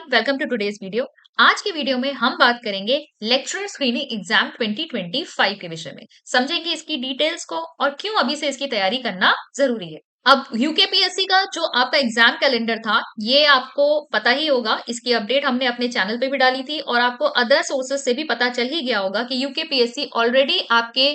Welcome to today's video. आज की video में हम बात करेंगे लेक्चरर स्क्रीनिंग एग्जाम 2025 के विषय में। समझेंगे इसकी डिटेल्स को और क्यों अभी से इसकी तैयारी करना जरूरी है। अब यूकेपीएससी का जो आपका एग्जाम कैलेंडर था, ये आपको पता ही होगा। इसकी अपडेट हमने अपने चैनल पे भी डाली थी और आपको अदर सोर्सेस से भी पता चल ही गया होगा कि यूकेपीएससी ऑलरेडी आपके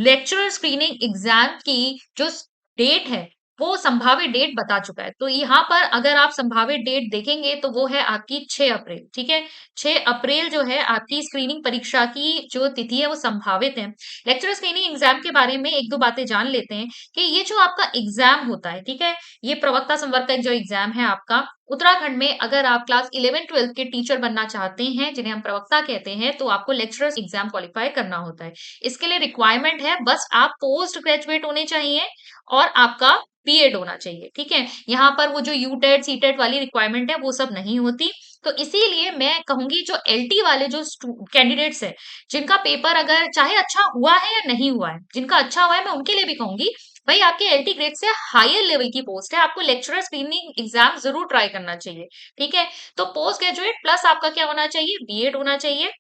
लेक्चरर स्क्रीनिंग एग्जाम की जो डेट है, वो संभावित डेट बता चुका है। तो यहाँ पर अगर आप संभावित डेट देखेंगे तो वो है आपकी 6 अप्रैल। ठीक है, 6 अप्रैल जो है आपकी स्क्रीनिंग परीक्षा की जो तिथि है वो संभावित है। लेक्चरर स्क्रीनिंग एग्जाम के बारे में एक दो बातें जान लेते हैं कि ये जो आपका एग्जाम होता है, ठीक है, ये प्रवक्ता संवर्ग का जो एग्जाम है आपका उत्तराखंड में, अगर आप क्लास 11-12 के टीचर बनना चाहते हैं जिन्हें हम प्रवक्ता कहते हैं, तो आपको लेक्चरर एग्जाम क्वालिफाई करना होता है। इसके लिए रिक्वायरमेंट है बस आप पोस्ट ग्रेजुएट होने चाहिए और आपका बीएड होना चाहिए। ठीक है, यहाँ पर वो जो यूटेट सीटेट वाली रिक्वायरमेंट है वो सब नहीं होती। तो इसीलिए मैं कहूंगी जो एलटी वाले जो कैंडिडेट्स हैं, जिनका पेपर अगर चाहे अच्छा हुआ है या नहीं हुआ है, जिनका अच्छा हुआ है मैं उनके लिए भी कहूंगी भाई आपके एलटी ग्रेड से हायर लेवल की पोस्ट है, आपको लेक्चरर स्क्रीनिंग एग्जाम जरूर ट्राई करना चाहिए। ठीक है, तो पोस्ट ग्रेजुएट प्लस आपका क्या होना चाहिए, बीएड होना चाहिए।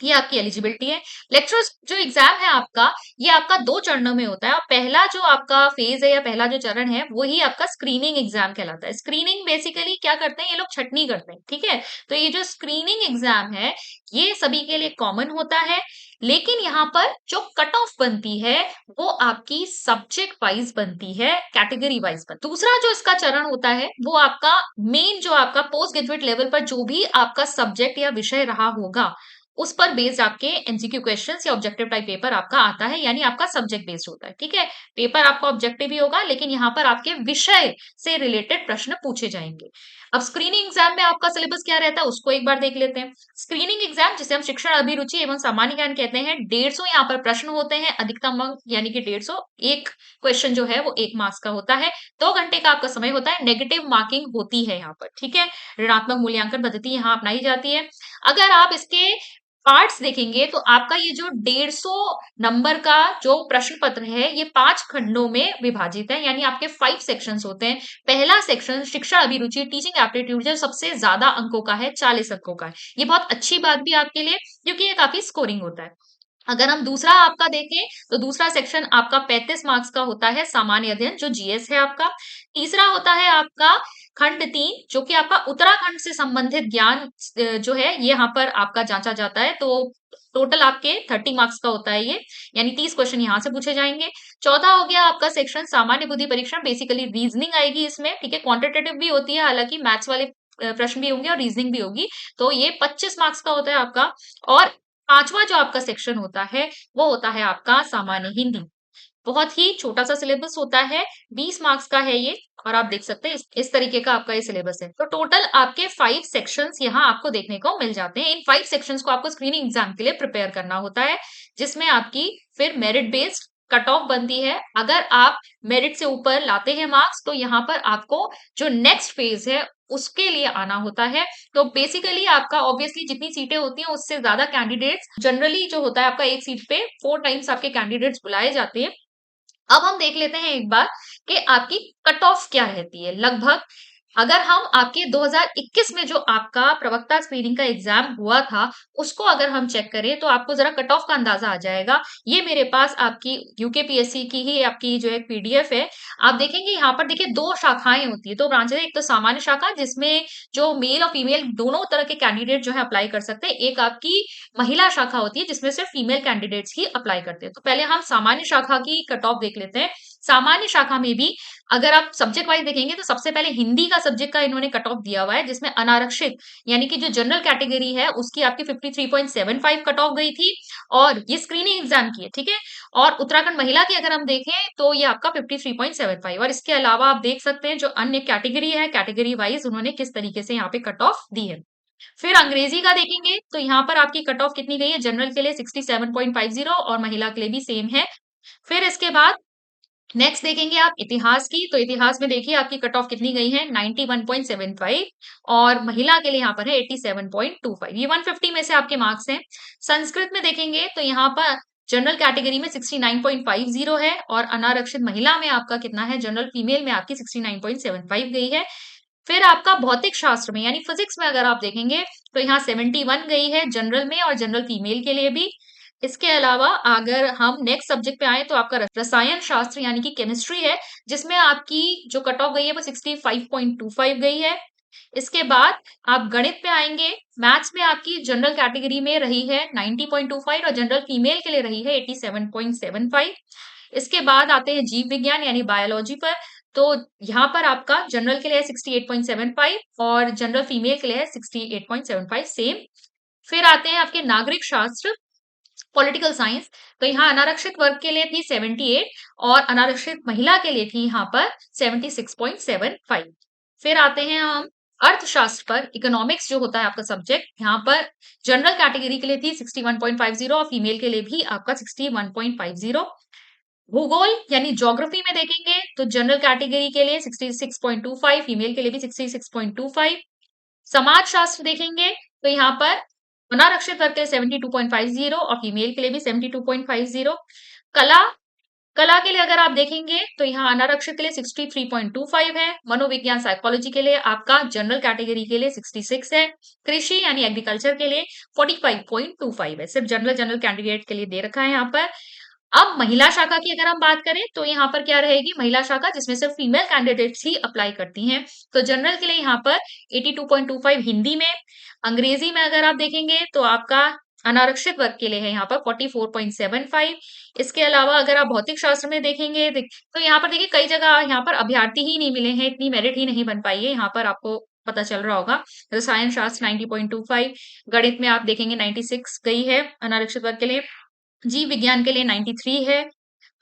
ये आपकी एलिजिबिलिटी है। लेक्चरर्स जो एग्जाम है आपका, ये आपका 2 चरणों में होता है और पहला जो आपका फेज है या पहला जो चरण है वही आपका स्क्रीनिंग एग्जाम कहलाता है। स्क्रीनिंग बेसिकली क्या करते हैं, ये लोग छटनी करते हैं। ठीक है, तो ये जो स्क्रीनिंग एग्जाम है ये सभी के लिए कॉमन होता है, लेकिन यहाँ पर जो कट ऑफ बनती है वो आपकी सब्जेक्ट वाइज बनती है, कैटेगरी वाइज बनती है। दूसरा जो इसका चरण होता है वो आपका मेन जो आपका पोस्ट ग्रेजुएट लेवल पर जो भी आपका सब्जेक्ट या विषय रहा होगा उस पर बेस्ड आपके एमसीक्यू क्वेश्चंस या ऑब्जेक्टिव टाइप पेपर आपका आता है, यानी आपका सब्जेक्ट बेस्ड होता है। ठीक है, पेपर आपका ऑब्जेक्टिव ही होगा लेकिन यहाँ पर आपके विषय से रिलेटेड प्रश्न पूछे जाएंगे। अब स्क्रीनिंग एग्जाम में आपका सिलेबस क्या रहता है उसको एक बार देख लेते हैं। स्क्रीनिंग एग्जाम जिसे हम शिक्षण अभिरुचि एवं सामान्य ज्ञान कहते हैं, 150 यहाँ पर प्रश्न होते हैं, अधिकतम अंक यानी कि 150। एक क्वेश्चन जो है वो 1 मार्क्स का होता है। 2 घंटे का आपका समय होता है। नेगेटिव मार्किंग होती है यहाँ पर। ठीक है, ऋणात्मक मूल्यांकन पद्धति यहाँ अपनाई जाती है। अगर आप इसके पार्ट्स देखेंगे तो आपका ये जो 150 नंबर का जो प्रश्न पत्र है ये 5 खंडों में विभाजित है, यानी आपके 5 सेक्शंस होते हैं। पहला सेक्शन शिक्षण अभिरुचि टीचिंग एप्टीट्यूड जो सबसे ज्यादा अंकों का है, 40 अंकों का है। ये बहुत अच्छी बात भी आपके लिए, क्योंकि ये काफी स्कोरिंग होता है। अगर हम दूसरा आपका देखें तो दूसरा सेक्शन आपका 35 मार्क्स का होता है, सामान्य अध्ययन जो जीएस है आपका। तीसरा होता है आपका खंड 3 जो कि आपका उत्तराखंड से संबंधित ज्ञान जो है ये यहाँ पर आपका जांचा जाता है। तो टोटल आपके 30 मार्क्स का होता है ये, यानी 30 क्वेश्चन यहाँ से पूछे जाएंगे। चौथा हो गया आपका सेक्शन सामान्य बुद्धि परीक्षण, बेसिकली रीजनिंग आएगी इसमें। ठीक है, क्वांटिटेटिव भी होती है, हालांकि मैथ्स वाले प्रश्न भी होंगे और रीजनिंग भी होगी। तो ये 25 मार्क्स का होता है आपका। और पांचवा जो आपका सेक्शन होता है वो होता है आपका सामान्य हिंदी। बहुत ही छोटा सा सिलेबस होता है, 20 मार्क्स का है ये। और आप देख सकते हैं इस तरीके का आपका ये सिलेबस है। तो टोटल आपके 5 सेक्शंस यहाँ आपको देखने को मिल जाते हैं। इन 5 सेक्शंस को आपको स्क्रीनिंग एग्जाम के लिए प्रिपेयर करना होता है, जिसमें आपकी फिर मेरिट बेस्ड कट ऑफ बनती है। अगर आप मेरिट से ऊपर लाते हैं मार्क्स तो यहाँ पर आपको जो नेक्स्ट फेज है उसके लिए आना होता है। तो बेसिकली आपका ऑब्वियसली जितनी सीटें होती हैं उससे ज्यादा कैंडिडेट्स, जनरली जो होता है आपका एक सीट पे 4 टाइम्स आपके कैंडिडेट्स बुलाए जाते हैं। अब हम देख लेते हैं एक बार कि आपकी कट ऑफ क्या रहती है लगभग। अगर हम आपके 2021 में जो आपका प्रवक्ता स्क्रीनिंग का एग्जाम हुआ था उसको अगर हम चेक करें तो आपको जरा कट ऑफ का अंदाजा आ जाएगा। ये मेरे पास आपकी यूकेपीएससी की ही आपकी जो एक पीडीएफ है। आप देखेंगे यहाँ पर देखिए 2 शाखाएं होती है, 2 ब्रांचेस है। एक तो सामान्य शाखा जिसमें जो मेल और फीमेल दोनों तरह के कैंडिडेट जो है अप्लाई कर सकते हैं। एक आपकी महिला शाखा होती है जिसमें सिर्फ फीमेल कैंडिडेट्स ही अप्लाई करते हैं। तो पहले हम सामान्य शाखा की कट ऑफ देख लेते हैं। सामान्य शाखा में भी अगर आप सब्जेक्ट वाइज देखेंगे तो सबसे पहले हिंदी का सब्जेक्ट का इन्होंने कट ऑफ दिया हुआ है, जिसमें अनारक्षित यानी कि जो जनरल कैटेगरी है उसकी आपकी 53.75 कट ऑफ गई थी और ये स्क्रीनिंग एग्जाम की है। ठीक है, और उत्तराखंड महिला की अगर हम देखें तो ये आपका 53.75। और इसके अलावा आप देख सकते हैं जो अन्य कैटेगरी है, कैटेगरी वाइज उन्होंने किस तरीके से यहाँ पे कट ऑफ दी है। फिर अंग्रेजी का देखेंगे तो यहाँ पर आपकी कट ऑफ कितनी गई है, जनरल के लिए 67.50 और महिला के लिए भी सेम है। फिर इसके बाद नेक्स्ट देखेंगे आप इतिहास की, तो इतिहास में देखिए आपकी कट ऑफ कितनी गई है, 91.75 और महिला के लिए यहाँ पर है 87.25। ये 150 में से आपके मार्क्स हैं। संस्कृत में देखेंगे तो यहाँ पर जनरल कैटेगरी में 69.50 है और अनारक्षित महिला में आपका कितना है, जनरल फीमेल में आपकी 69.75 गई है। फिर आपका भौतिक शास्त्र में यानी फिजिक्स में अगर आप देखेंगे तो यहाँ 71 गई है जनरल में और जनरल फीमेल के लिए भी। इसके अलावा अगर हम नेक्स्ट सब्जेक्ट पे आए तो आपका रसायन शास्त्र यानी कि केमिस्ट्री है, जिसमें आपकी जो कट ऑफ गई है वो 65.25 गई है। इसके बाद आप गणित पे आएंगे। मैथ्स में आपकी जनरल कैटेगरी में रही है 90.25 और जनरल फीमेल के लिए रही है 87.75। इसके बाद आते हैं जीव विज्ञान यानी बायोलॉजी पर। तो यहाँ पर आपका जनरल के लिए है 68.75 और जनरल फीमेल के लिए है 68.75 सेम। फिर आते हैं आपके नागरिक शास्त्र पॉलिटिकल साइंस। तो यहाँ अनारक्षित वर्ग के लिए थी 78 और अनारक्षित महिला के लिए थी यहाँ पर 76.75। फिर आते हैं हम अर्थशास्त्र पर। इकोनॉमिक्स जो होता है आपका सब्जेक्ट, यहाँ पर जनरल कैटेगरी के लिए थी 61.50 और फीमेल के लिए भी आपका 61.50। भूगोल यानी ज्योग्राफी में देखेंगे तो जनरल कैटेगरी के लिए 66.25, फीमेल के लिए भी 66.25। समाज शास्त्र देखेंगे तो यहाँ पर अनारक्षित वर्ग के लिए 72.50 और फीमेल के लिए भी 72.50। कला कला के लिए अगर आप देखेंगे तो यहाँ अनारक्षित के लिए 63.25 है। मनोविज्ञान साइकोलॉजी के लिए आपका जनरल कैटेगरी के लिए 66 है। कृषि यानी एग्रीकल्चर के लिए 45.25 है। सिर्फ जनरल जनरल कैंडिडेट के लिए दे रखा है यहाँ पर। अब महिला शाखा की अगर हम बात करें तो यहाँ पर क्या रहेगी, महिला शाखा जिसमें सिर्फ फीमेल कैंडिडेट्स ही अप्लाई करती हैं। तो जनरल के लिए यहाँ पर 82.25 हिंदी में। अंग्रेजी में अगर आप देखेंगे तो आपका अनारक्षित वर्ग के लिए है यहाँ पर 44.75। इसके अलावा अगर आप भौतिक शास्त्र में देखेंगे तो यहाँ पर देखिए कई जगह यहाँ पर अभ्यर्थी ही नहीं मिले हैं, इतनी मेरिट ही नहीं बन पाई है। यहाँ पर आपको पता चल रहा होगा। रसायन शास्त्र 90.25, गणित में आप देखेंगे 96 गई है अनारक्षित वर्ग के लिए, जीव विज्ञान के लिए 93 है,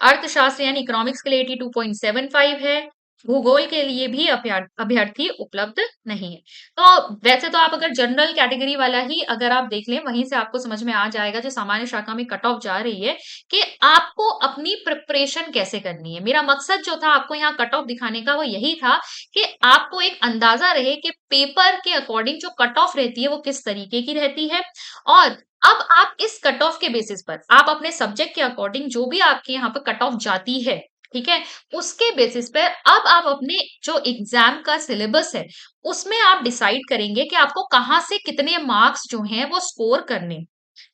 अर्थशास्त्र यानी इकोनॉमिक्स के लिए 82.75 है, भूगोल के लिए भी अभ्यर्थी उपलब्ध नहीं है। तो वैसे तो आप अगर जनरल कैटेगरी वाला ही अगर आप देख लें, वहीं से आपको समझ में आ जाएगा जो सामान्य शाखा में कट ऑफ जा रही है कि आपको अपनी प्रिपरेशन कैसे करनी है। मेरा मकसद जो था आपको यहाँ कट ऑफ दिखाने का वो यही था कि आपको एक अंदाजा रहे कि पेपर के अकॉर्डिंग जो कट ऑफ रहती है वो किस तरीके की रहती है। और अब आप इस कट ऑफ के बेसिस पर आप अपने सब्जेक्ट के अकॉर्डिंग जो भी आपके यहाँ पर कट ऑफ जाती है, ठीक है, उसके बेसिस पर अब आप अपने जो एग्जाम का सिलेबस है उसमें आप डिसाइड करेंगे कि आपको कहाँ से कितने मार्क्स जो हैं वो स्कोर करने।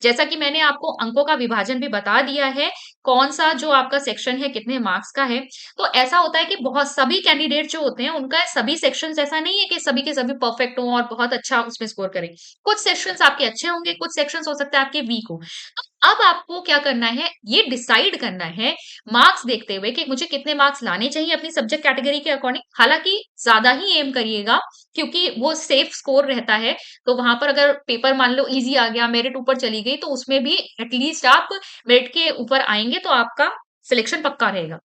जैसा कि मैंने आपको अंकों का विभाजन भी बता दिया है, कौन सा जो आपका सेक्शन है कितने मार्क्स का है। तो ऐसा होता है कि बहुत सभी कैंडिडेट जो होते हैं उनका सभी सेक्शंस ऐसा नहीं है कि सभी के सभी परफेक्ट हो और बहुत अच्छा उसमें स्कोर करें। कुछ सेक्शंस आपके अच्छे होंगे, कुछ सेक्शंस हो सकता है आपके वीक हो। तो अब आपको क्या करना है, ये डिसाइड करना है मार्क्स देखते हुए कि मुझे कितने मार्क्स लाने चाहिए अपनी सब्जेक्ट कैटेगरी के अकॉर्डिंग। हालांकि ज्यादा ही एम करिएगा क्योंकि वो सेफ स्कोर रहता है। तो वहां पर अगर पेपर मान लो इजी आ गया, मेरिट ऊपर चली गई, तो उसमें भी एटलीस्ट आप मेरिट के ऊपर आएंगे तो आपका सिलेक्शन पक्का रहेगा।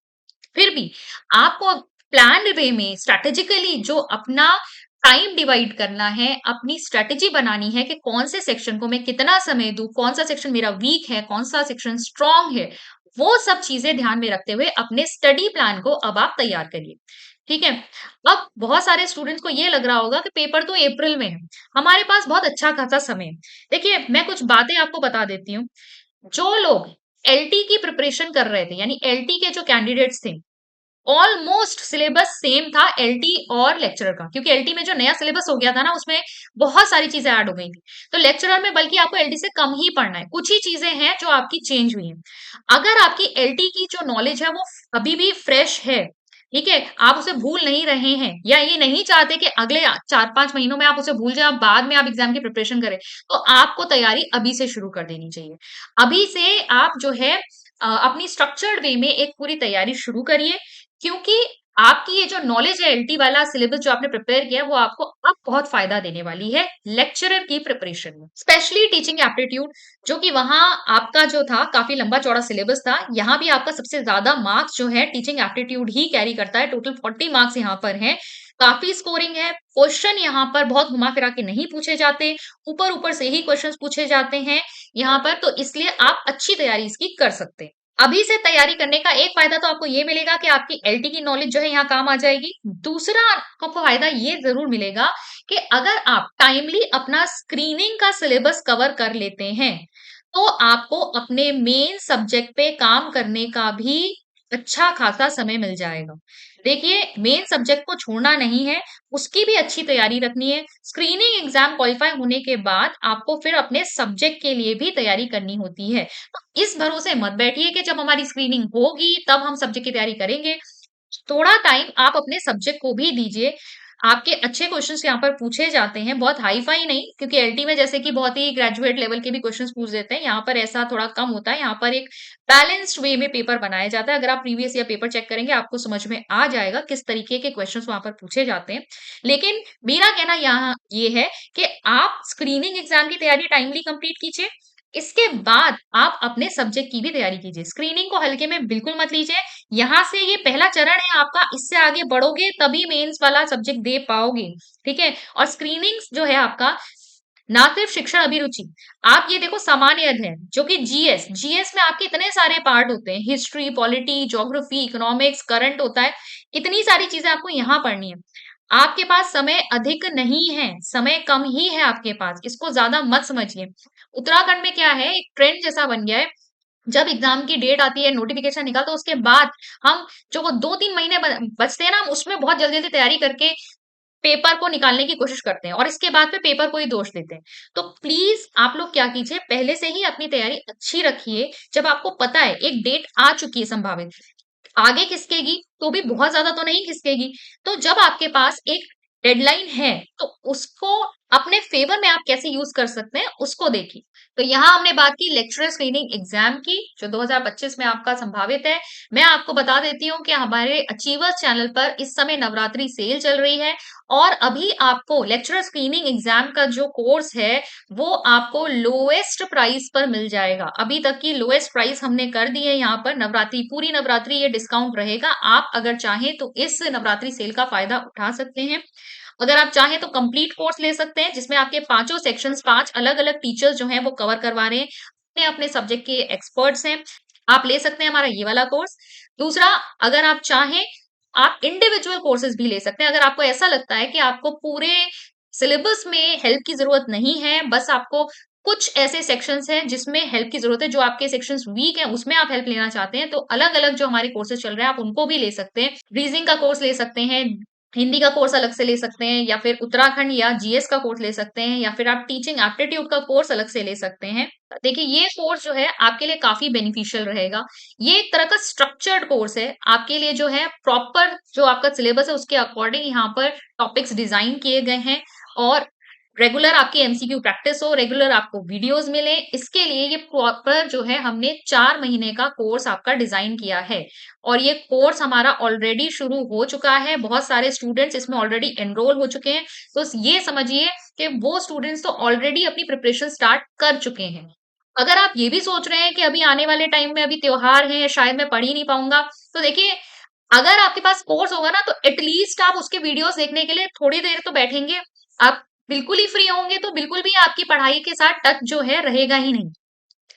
फिर भी आपको प्लान वे में स्ट्रेटेजिकली जो अपना टाइम डिवाइड करना है, अपनी स्ट्रेटेजी बनानी है कि कौन से सेक्शन को मैं कितना समय दूं, कौन सा सेक्शन मेरा वीक है, कौन सा सेक्शन स्ट्रांग है, वो सब चीजें ध्यान में रखते हुए अपने स्टडी प्लान को अब आप तैयार करिए। ठीक है। अब बहुत सारे स्टूडेंट्स को ये लग रहा होगा कि पेपर तो अप्रैल में है, हमारे पास बहुत अच्छा खासा समय है। देखिए मैं कुछ बातें आपको बता देती हूँ। जो लोग एलटी की प्रिपरेशन कर रहे थे यानी एलटी के जो कैंडिडेट्स थे, ऑलमोस्ट सिलेबस सेम था एलटी और लेक्चरर का, क्योंकि एलटी में जो नया सिलेबस हो गया था ना उसमें बहुत सारी चीजें ऐड हो गई थी। तो लेक्चरर में बल्कि आपको एलटी से कम ही पढ़ना है, कुछ ही चीजें हैं जो आपकी चेंज हुई हैं। अगर आपकी एलटी की जो नॉलेज है वो अभी भी फ्रेश है, ठीक है, आप उसे भूल नहीं रहे हैं या ये नहीं चाहते कि अगले 4-5 महीनों में आप उसे भूल जाए, बाद में आप एग्जाम की प्रिपरेशन करें, तो आपको तैयारी अभी से शुरू कर देनी चाहिए। अभी से आप जो है अपनी स्ट्रक्चर्ड वे में एक पूरी तैयारी शुरू करिए, क्योंकि आपकी ये जो नॉलेज है एलटी वाला सिलेबस जो आपने प्रिपेयर किया है वो आपको अब बहुत फायदा देने वाली है लेक्चरर की प्रिपरेशन में, स्पेशली टीचिंग एप्टीट्यूड, जो कि वहां आपका जो था काफी लंबा चौड़ा सिलेबस था। यहाँ भी आपका सबसे ज्यादा मार्क्स जो है टीचिंग एप्टीट्यूड ही कैरी करता है, टोटल 40 मार्क्स यहाँ पर हैं। काफी स्कोरिंग है, क्वेश्चन यहाँ पर बहुत घुमा फिरा के नहीं पूछे जाते, ऊपर ऊपर से ही क्वेश्चंस पूछे जाते हैं यहाँ पर, तो इसलिए आप अच्छी तैयारी इसकी कर सकते हैं। अभी से तैयारी करने का एक फायदा तो आपको ये मिलेगा कि आपकी एलटी की नॉलेज जो है यहाँ काम आ जाएगी। दूसरा आपको फायदा ये जरूर मिलेगा कि अगर आप टाइमली अपना स्क्रीनिंग का सिलेबस कवर कर लेते हैं तो आपको अपने मेन सब्जेक्ट पे काम करने का भी अच्छा खासा समय मिल जाएगा। देखिए, मेन सब्जेक्ट को छोड़ना नहीं है, उसकी भी अच्छी तैयारी रखनी है। स्क्रीनिंग एग्जाम क्वालिफाई होने के बाद आपको फिर अपने सब्जेक्ट के लिए भी तैयारी करनी होती है। तो इस भरोसे मत बैठिए कि जब हमारी स्क्रीनिंग होगी तब हम सब्जेक्ट की तैयारी करेंगे। थोड़ा टाइम आप अपने सब्जेक्ट को भी दीजिए। आपके अच्छे क्वेश्चंस यहाँ पर पूछे जाते हैं, बहुत हाई-फाई नहीं, क्योंकि एलटी में जैसे कि बहुत ही ग्रेजुएट लेवल के भी क्वेश्चंस पूछ देते हैं, यहाँ पर ऐसा थोड़ा कम होता है। यहाँ पर एक बैलेंस्ड वे में पेपर बनाया जाता है। अगर आप प्रीवियस ईयर पेपर चेक करेंगे, आपको समझ में आ जाएगा किस तरीके के क्वेश्चंस वहाँ पर पूछे जाते हैं। लेकिन मेरा कहना यहाँ ये है कि आप स्क्रीनिंग एग्जाम की तैयारी टाइमली कंप्लीट कीजिए। इसके बाद आप अपने सब्जेक्ट की भी तैयारी कीजिए। स्क्रीनिंग को हल्के में बिल्कुल मत लीजिए। यहाँ से ये पहला चरण है आपका, इससे आगे बढ़ोगे तभी मेंस वाला सब्जेक्ट दे पाओगे, ठीक है? और स्क्रीनिंग जो है आपका, ना सिर्फ शिक्षण अभिरुचि, आप ये देखो सामान्य अध्ययन जो कि जीएस, जीएस में आपके इतने सारे पार्ट होते हैं, history, polity, geography, economics, current होता है, इतनी सारी चीजें आपको यहाँ पढ़नी है। आपके पास समय अधिक नहीं है, समय कम ही है आपके पास, इसको ज्यादा मत समझिए। उत्तराखंड में क्या है, एक ट्रेंड जैसा बन गया है, जब एग्जाम की डेट आती है, नोटिफिकेशन निकलता है, उसके बाद हम जो वो 2-3 महीने बचते हैं ना, हम उसमें बहुत जल्दी-जल्दी तैयारी करके पेपर को निकालने की कोशिश करते हैं और इसके बाद में पेपर को ही दोष देते हैं। तो प्लीज आप लोग क्या कीजिए, पहले से ही अपनी तैयारी अच्छी रखिए। जब आपको पता है एक डेट आ चुकी है संभावित, आगे खिसकेगी तो भी बहुत ज्यादा तो नहीं खिसकेगी। तो जब आपके पास एक डेडलाइन है, तो उसको अपने फेवर में आप कैसे यूज कर सकते हैं उसको देखिए। तो यहाँ हमने बात की लेक्चरर स्क्रीनिंग एग्जाम की, जो 2025 में आपका संभावित है। मैं आपको बता देती हूँ कि हमारे अचीवर्स चैनल पर इस समय नवरात्रि सेल चल रही है और अभी आपको लेक्चरर स्क्रीनिंग एग्जाम का जो कोर्स है वो आपको लोएस्ट प्राइस पर मिल जाएगा। अभी तक की लोएस्ट प्राइस हमने कर दी है। यहाँ पर नवरात्रि, पूरी नवरात्रि ये डिस्काउंट रहेगा। आप अगर चाहें तो इस नवरात्रि सेल का फायदा उठा सकते हैं। अगर आप चाहें तो कंप्लीट कोर्स ले सकते हैं, जिसमें आपके पांचों सेक्शंस, 5 अलग-अलग टीचर्स जो हैं वो कवर करवा रहे हैं, अपने अपने सब्जेक्ट के एक्सपर्ट्स हैं। आप ले सकते हैं हमारा ये वाला कोर्स। दूसरा, अगर आप चाहें, आप इंडिविजुअल कोर्सेज भी ले सकते हैं। अगर आपको ऐसा लगता है कि आपको पूरे सिलेबस में हेल्प की जरूरत नहीं है, बस आपको कुछ ऐसे सेक्शंस हैं जिसमें हेल्प की जरूरत है, जो आपके सेक्शंस वीक हैं उसमें आप हेल्प लेना चाहते हैं, तो अलग अलग जो हमारे कोर्सेज चल रहे हैं आप उनको भी ले सकते हैं। रीजनिंग का कोर्स ले सकते हैं, हिंदी का कोर्स अलग से ले सकते हैं, या फिर उत्तराखंड या जीएस का कोर्स ले सकते हैं, या फिर आप टीचिंग एप्टीट्यूड का कोर्स अलग से ले सकते हैं। देखिए, ये कोर्स जो है आपके लिए काफी बेनिफिशियल रहेगा। ये एक तरह का स्ट्रक्चर्ड कोर्स है आपके लिए, जो है प्रॉपर जो आपका सिलेबस है उसके अकॉर्डिंग यहाँ पर टॉपिक्स डिजाइन किए गए हैं, और रेगुलर आपकी एमसीक्यू प्रैक्टिस हो, रेगुलर आपको वीडियोस मिले, इसके लिए ये प्रॉपर जो है हमने 4 महीने का कोर्स आपका डिजाइन किया है। और ये कोर्स हमारा ऑलरेडी शुरू हो चुका है, बहुत सारे स्टूडेंट्स इसमें ऑलरेडी एनरोल हो चुके हैं। तो ये समझिए कि वो स्टूडेंट्स तो ऑलरेडी अपनी प्रिपरेशन स्टार्ट कर चुके हैं। अगर आप ये भी सोच रहे हैं कि अभी आने वाले टाइम में अभी त्योहार है, शायद मैं पढ़ ही नहीं पाऊंगा, तो देखिए, अगर आपके पास कोर्स होगा ना, तो एटलीस्ट आप उसके वीडियोस देखने के लिए थोड़ी देर तो बैठेंगे। आप बिल्कुल ही फ्री होंगे तो बिल्कुल भी आपकी पढ़ाई के साथ टच जो है रहेगा ही नहीं।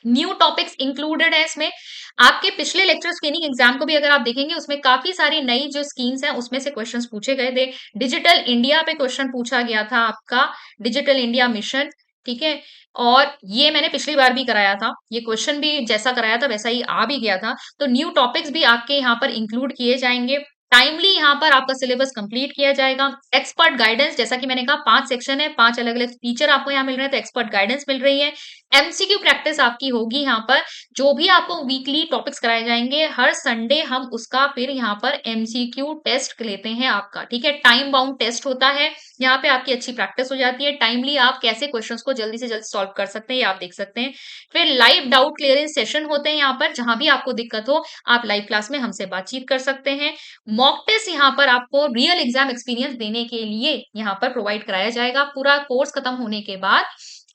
न्यू टॉपिक्स इंक्लूडेड है इसमें। आपके पिछले लेक्चर स्क्रीनिंग एग्जाम को भी अगर आप देखेंगे, उसमें काफी सारी नई जो स्कीम्स हैं उसमें से क्वेश्चंस पूछे गए थे। डिजिटल इंडिया पे क्वेश्चन पूछा गया था आपका, डिजिटल इंडिया मिशन, ठीक है? और ये मैंने पिछली बार भी कराया था, ये क्वेश्चन भी जैसा कराया था वैसा ही आ भी गया था। तो न्यू टॉपिक्स भी आपके यहाँ पर इंक्लूड किए जाएंगे। टाइमली यहाँ पर आपका सिलेबस कंप्लीट किया जाएगा। एक्सपर्ट गाइडेंस, जैसा कि मैंने कहा, 5 सेक्शन है, 5 अलग अलग टीचर आपको यहाँ मिल रहे हैं, तो एक्सपर्ट गाइडेंस मिल रही है। एमसीक्यू प्रैक्टिस आपकी होगी यहाँ पर, जो भी आपको वीकली टॉपिक्स कराए जाएंगे, हर संडे हम उसका फिर यहाँ पर एमसीक्यू टेस्ट लेते हैं आपका, ठीक है? टाइम बाउंड टेस्ट होता है, यहाँ पे आपकी अच्छी प्रैक्टिस हो जाती है। टाइमली आप कैसे क्वेश्चंस को जल्दी से जल्दी सॉल्व कर सकते हैं, ये आप देख सकते हैं। फिर लाइव डाउट क्लियरेंस सेशन होते हैं यहाँ पर, जहां भी आपको दिक्कत हो आप लाइव क्लास में हमसे बातचीत कर सकते हैं। मॉक टेस्ट यहाँ पर आपको रियल एग्जाम एक्सपीरियंस देने के लिए यहाँ पर प्रोवाइड कराया जाएगा। पूरा कोर्स खत्म होने के बाद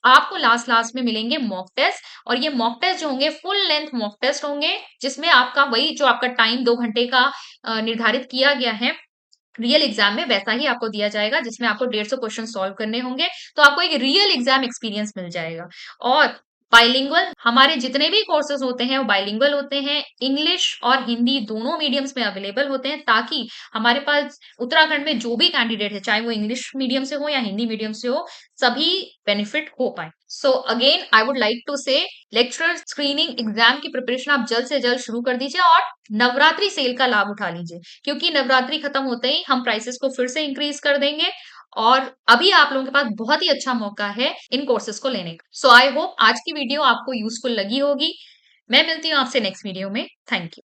आपको लास्ट लास्ट में मिलेंगे मॉक टेस्ट, और ये मॉक टेस्ट जो होंगे फुल लेंथ मॉक टेस्ट होंगे, जिसमें आपका वही जो आपका टाइम 2 घंटे का निर्धारित किया गया है रियल एग्जाम में, वैसा ही आपको दिया जाएगा, जिसमें आपको 150 क्वेश्चन सॉल्व करने होंगे। तो आपको एक रियल एग्जाम एक्सपीरियंस मिल जाएगा। और बाइलिंगुअल हमारे जितने भी कोर्सेज होते हैं वो बाइलिंगुअल होते हैं, इंग्लिश और हिंदी दोनों मीडियम्स में अवेलेबल होते हैं, ताकि हमारे पास उत्तराखंड में जो भी कैंडिडेट है, चाहे वो इंग्लिश मीडियम से हो या हिंदी मीडियम से हो, सभी बेनिफिट हो पाए। So again I would like to say lecturer screening exam की प्रिपरेशन आप जल्द से जल्द शुरू कर दीजिए और नवरात्रि सेल का लाभ उठा लीजिए, क्योंकि नवरात्रि खत्म होते ही हम प्राइसेस को फिर से इंक्रीज कर देंगे और अभी आप लोगों के पास बहुत ही अच्छा मौका है इन कोर्सेज को लेने का। सो आई होप आज की वीडियो आपको यूजफुल लगी होगी। मैं मिलती हूँ आपसे नेक्स्ट वीडियो में। Thank you.